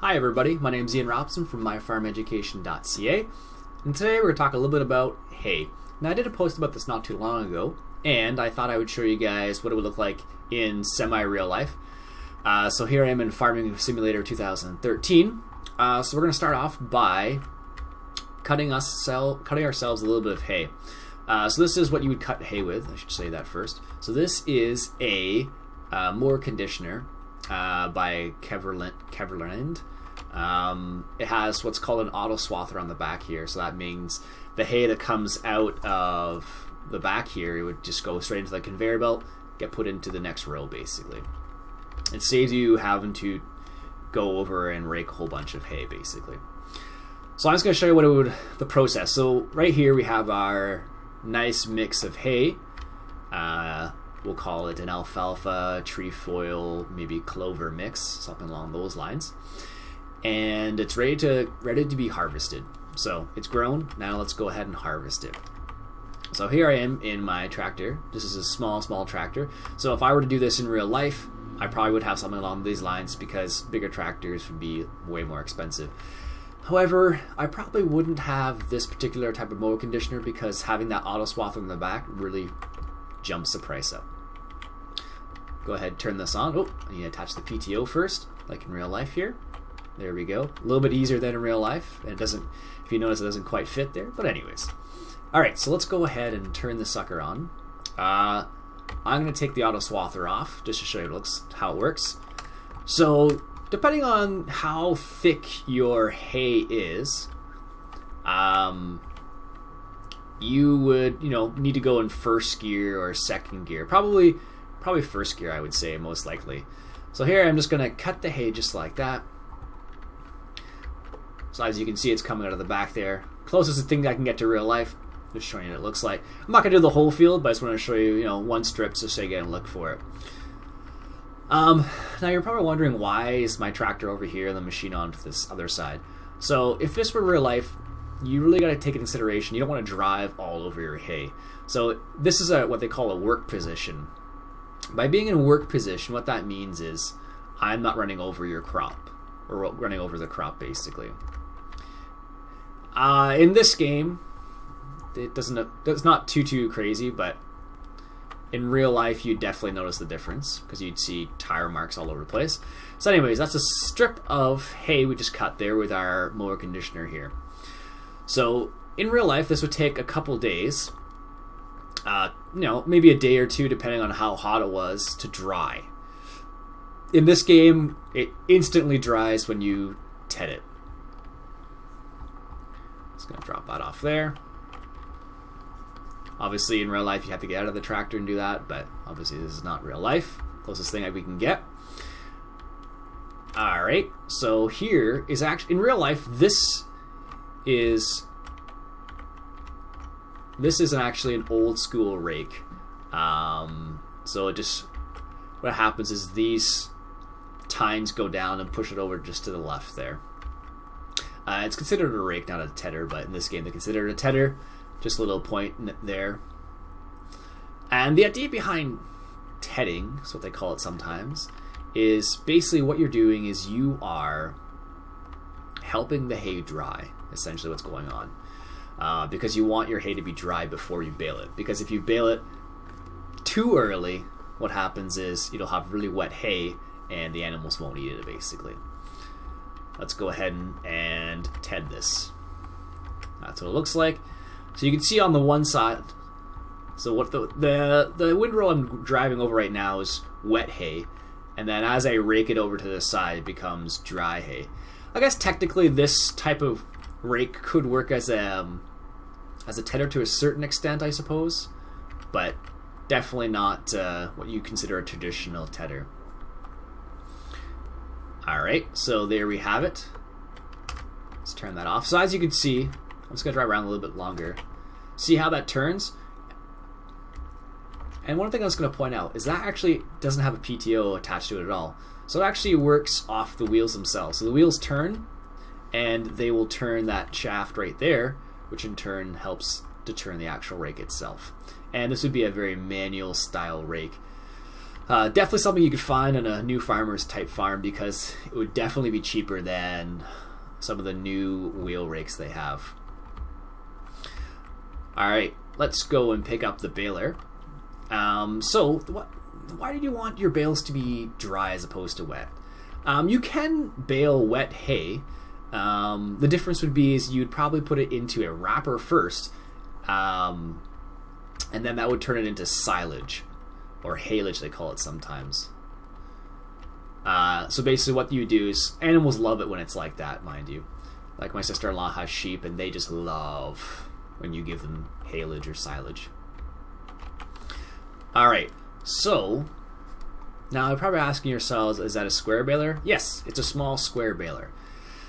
Hi everybody, my name is Ian Robson from myfarmeducation.ca, and today we're going to talk a little bit about hay. Now I did a post about this not too long ago, and I thought I would show you guys what it would look like in semi-real life. So here I am in Farming Simulator 2013. So we're going to start off by cutting ourselves a little bit of hay. So this is what you would cut hay with, I should say that first. So this is a mower conditioner by Baler. It has what's called an auto swather on the back here, so that means the hay that comes out of the back here, it would just go straight into the conveyor belt, get put into the next row basically. It saves you having to go over and rake a whole bunch of hay basically. So I'm just going to show you the process. So right here we have our nice mix of hay. We'll call it an alfalfa, trefoil, maybe clover mix, something along those lines. And it's ready to be harvested. So it's grown, now let's go ahead and harvest it. So here I am in my tractor. This is a small tractor. So if I were to do this in real life, I probably would have something along these lines because bigger tractors would be way more expensive. However, I probably wouldn't have this particular type of mower conditioner because having that auto swather in the back really jumps the price up. Go ahead, turn this on. Oh, I need to attach the PTO first, like in real life here. There we go. A little bit easier than in real life. And it doesn't, if you notice, it doesn't quite fit there. But anyways. Alright, so let's go ahead and turn this sucker on. I'm going to take the auto swather off just to show you how it works. So, depending on how thick your hay is, you would, need to go in first gear or second gear. Probably first gear, I would say, most likely. So here I'm just going to cut the hay just like that. So as you can see, it's coming out of the back there. Closest thing I can get to real life. Just showing you what it looks like. I'm not going to do the whole field, but I just want to show you, one strip just so you get a look for it. Now you're probably wondering, why is my tractor over here and the machine on to this other side? So if this were real life, you really got to take into consideration, you don't want to drive all over your hay. So this is what they call a work position. By being in work position, what that means is I'm not running over your crop, or running over the crop basically. In this game, it's not too crazy, but in real life you'd definitely notice the difference because you'd see tire marks all over the place. So anyways, that's a strip of hay we just cut there with our mower conditioner here. So in real life this would take a couple days, maybe a day or two depending on how hot it was to dry. In this game it instantly dries when you ted it. Just going to drop that off there. Obviously, in real life, you have to get out of the tractor and do that, but obviously this is not real life. Closest thing we can get. Alright, so here is actually, in real life, this is actually an old school rake. So what happens is these tines go down and push it over just to the left there. It's considered a rake, not a tedder, but in this game they consider it a tedder. Just a little point there. And the idea behind tedding, that's what they call it sometimes, is basically what you're doing is you are helping the hay dry, essentially what's going on. Because you want your hay to be dry before you bale it. Because if you bale it too early, what happens is you'll have really wet hay and the animals won't eat it basically. Let's go ahead and ted this. That's what it looks like. So you can see on the one side, so what the windrow I'm driving over right now is wet hay, and then as I rake it over to the side, it becomes dry hay. I guess technically this type of rake could work as a tedder to a certain extent, I suppose, but definitely not what you consider a traditional tedder. Alright, so there we have it. Let's turn that off. So as you can see, I'm just going to drive around a little bit longer. See how that turns? And one thing I was going to point out is that actually doesn't have a PTO attached to it at all. So it actually works off the wheels themselves. So the wheels turn, and they will turn that shaft right there, which in turn helps to turn the actual rake itself. And this would be a very manual style rake. Definitely something you could find on a new farmer's type farm, because it would definitely be cheaper than some of the new wheel rakes they have. Alright, let's go and pick up the baler. Why did you want your bales to be dry as opposed to wet? You can bale wet hay. The difference would be is you'd probably put it into a wrapper first, and then that would turn it into silage, or haylage they call it sometimes. So basically what you do is, animals love it when it's like that, mind you. Like my sister-in-law has sheep, and they just love when you give them haylage or silage. Alright, so now you're probably asking yourselves, is that a square baler? Yes, it's a small square baler.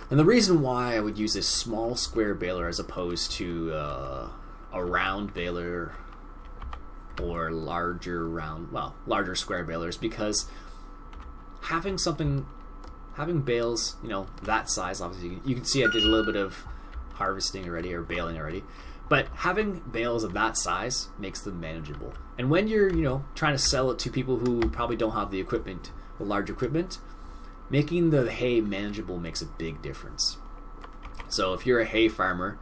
And the reason why I would use this small square baler as opposed to a round baler or larger square balers, because having bales, that size, obviously you can see I did a little bit of harvesting already, or baling already, but having bales of that size makes them manageable. And when you're trying to sell it to people who probably don't have the equipment, the large equipment, making the hay manageable makes a big difference. So if you're a hay farmer,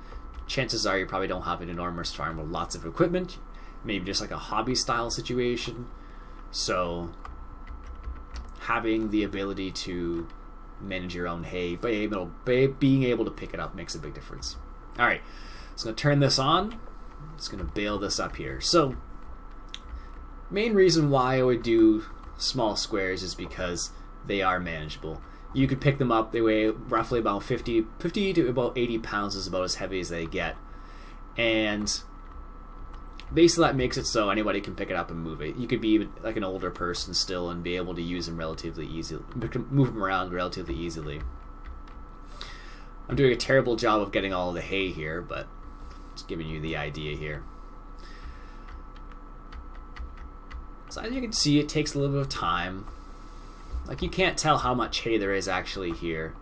chances are you probably don't have an enormous farm with lots of equipment, maybe just like a hobby style situation. So having the ability to manage your own hay, being able to pick it up, makes a big difference. Alright, so I'm going to turn this on. I'm just going to bale this up here. So main reason why I would do small squares is because they are manageable. You could pick them up. They weigh roughly about 50 to about 80 pounds is about as heavy as they get. And basically that makes it so anybody can pick it up and move it. You could be like an older person still and be able to use them relatively easily, move them around relatively easily. I'm doing a terrible job of getting all of the hay here, but just giving you the idea here. So as you can see, it takes a little bit of time. Like, you can't tell how much hay there is actually here.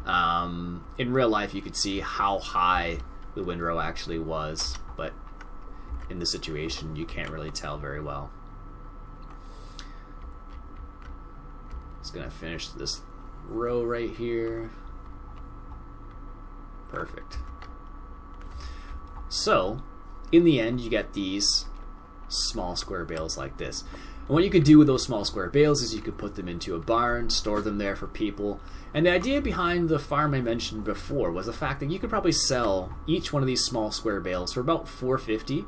In real life, you could see how high the windrow actually was, but in the situation, you can't really tell very well. Just gonna finish this row right here. Perfect. So, in the end, you get these small square bales like this. And what you could do with those small square bales is you could put them into a barn, store them there for people. And the idea behind the farm I mentioned before was the fact that you could probably sell each one of these small square bales for about $4.50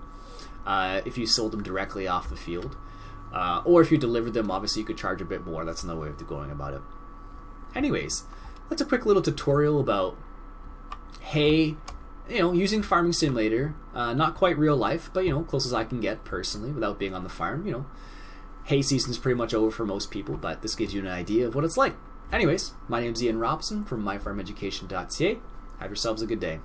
if you sold them directly off the field. Or if you delivered them, obviously you could charge a bit more. That's another way of going about it. Anyways, that's a quick little tutorial about hay, using Farming Simulator. Not quite real life, but close as I can get personally without being on the farm. Hay season's pretty much over for most people, but this gives you an idea of what it's like. Anyways, my name's Ian Robson from myfarmeducation.ca. Have yourselves a good day.